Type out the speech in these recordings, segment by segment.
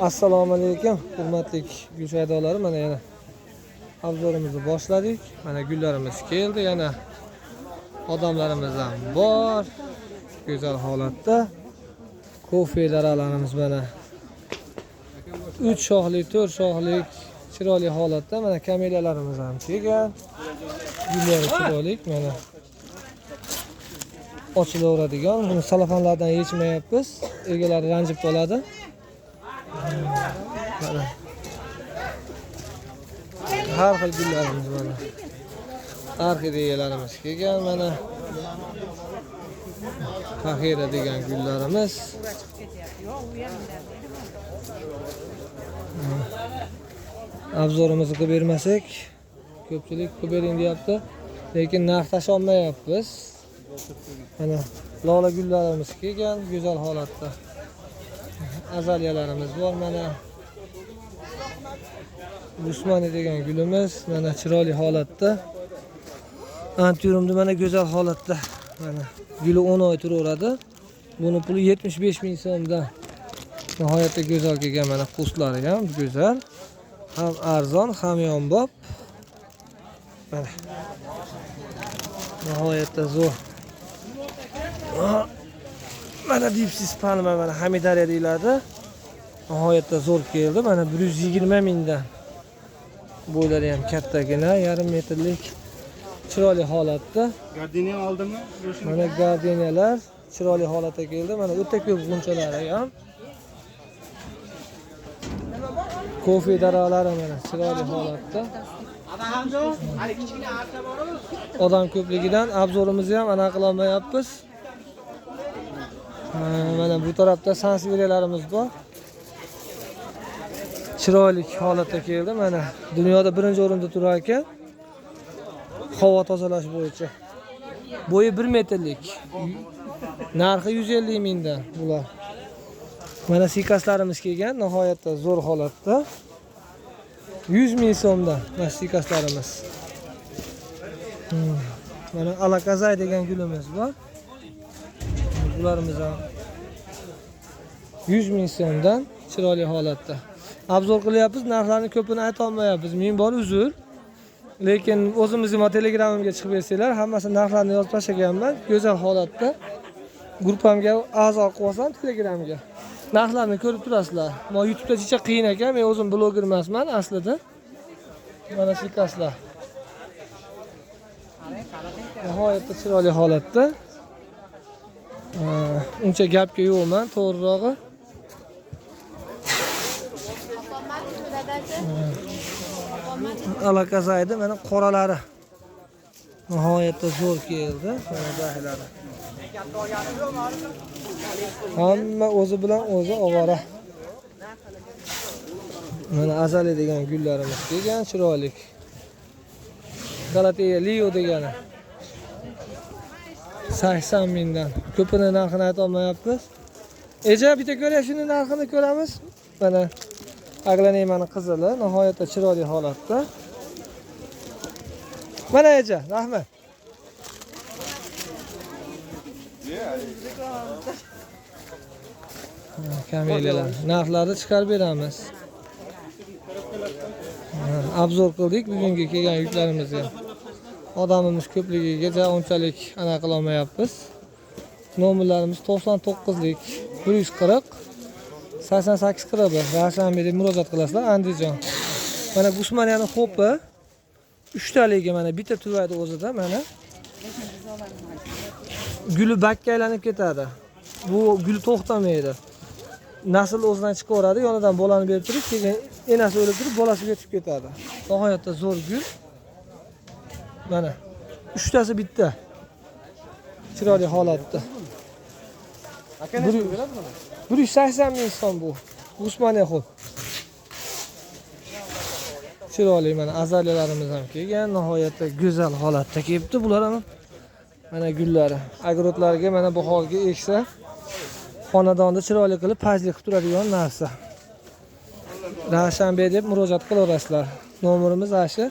Assalomu alaykum, hurmatli gul shaydolari. Mana yana obzorimizni boshladik. Mana gullarimiz keldi, yana odamlarimiz ham bor. Go'zal holatda. Kofe daralarimiz mana 3 shoxlik, 4 shoxlik chiroyli holatda. Mana kameliyalarimiz ham kelgan. Gullari chiroyli, mana ochilaveradigan. Buni salafanlardan yechmayapmiz. Egalari ranjib qoladi. Har xil gullarimiz mana. Har xil egalarimiz kelgan mana. Faxira degan gullarimiz. Obzorimizni qilib bermasak, ko'pchilik qilib bering deyapti, lekin narx tasholmayapmiz. Mana lola gullarimiz kelgan, go'zal holatda. Azaliyalarimiz bor mana. Usmani degan gulimiz mana chiroyli holatda. Antyurumni mana go'zal holatda. Mana guli 10 oy turaveradi. Buni puli 75 ming so'mdan. Nihoyatda go'zal kelgan mana quslari ham go'zal. Ham arzon, ham yonbob. Mana. Nihoyatda zo'r. Mana dipsiz palma mana Hamidariya deyiladi. Nihoyatda zo'r keldi. Mana 120 mingdan. Bo'ylari ham kattagina, yarim metrlik chiroyli holatda. Gardeniya oldimi? Mana gardeniyalar chiroyli holatda keldi. Mana o'ta ko'p g'unchalari ham. Kofe daralari mana chiroyli holatda. Odam ko'pligidan obzorimizni ham aniq qila olmayapmiz. Mana bu tarafda sanseveriyalarimiz bor. Chiroyli holatda keldi. Mana dunyoda birinchi o'rinda turar ekan. Havo tozalash bo'yicha. Bo'yi 1 metrlik. Narxi 150 mingdan bular. Mana sikaslarimiz kelgan, nihoyatda zo'r holatda. 100 ming so'mdan mana sikaslarimiz. Mana alakazay degan gulimiz bor. Bularimiz ham 100 ming so'mdan chiroyli holatda. Obzor qilyapmiz, narxlarni ko'pini ayta olmayapmiz. Men bor uzr. Lekin o'zimizning Telegramimga chiqib bersanglar, hammasi narxlarni yozib tashlaganman. Go'zal holatda. Gruppamga a'zo qilib olsam Telegramga. Narxlarni ko'rib turasizlar. Men YouTube'da jicha qiyin ekan, men o'zim bloger emasman aslida. Mana sikaslar. Nihoyatda chiroyli holatda. Uncha gapga yo'qman, to'g'rirog'i. Alakazaydi mana qoralari. Nihoyatda zo'r keldi. Mana dahlari. Hamma o'zi bilan o'zi ovora. Mana azali degan gullarimiz kelgan, chiroyli. Galateya Leo degani 80 mingdan. Ko'pini narxini ayta olmayapmiz. Eja bitta ko'ray, shuni narxini ko'ramiz. Mana aglaneymaning qizili, nihoyatda chiroyli holatda. Mana eja, rahmat. Kameliyalar. Narxlarni chiqarib beramiz. Obzor qildik bugungi kelgan yuklarimizni. Odamimiz ko'pligiga unchalik aniq qila olmayapmiz. Nomerlarimiz 99lik 140 8841. Rashamga murojaat qilasizlar, Andijon. Mana Usmaniyani xo'pi 3 taligi mana bitta turadi o'zida mana. Guli bakka aylanib ketadi. Bu gul to'xtamaydi. Nasl o'zidan chiqaveradi, yonidan bolani berib turib, keyin enasi o'lib turib, bolasi yetib ketadi. Nihoyatda zo'r gul. Mana 3 tasi bitta. Chiroyli holatda. 180 ming so'm bu. Usmaniya xo'p. Chiroyli mana azaliyalarimiz ham kelgan, nihoyatda go'zal holatda kelibdi bular ham. Mana gullari. Agrodlarga mana bahorga eksa xonadonda chiroyli qilib pajlik qilib turadigan narsa. Rashanbe deb murojaat qilaverasizlar. Nomerimiz ashi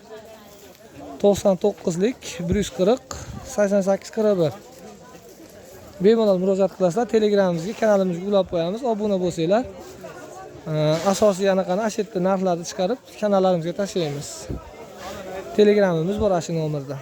99lik 140 8841. Bemalol murojaat qilasizlar. Telegramimizga, kanalimizga ulab qo'yamiz. Obuna bo'lsanglar Asosiy anaqani ashitdi narxlarni chiqarib kanallarimizga tashlaymiz. Telegramimiz bor ashi nomerda.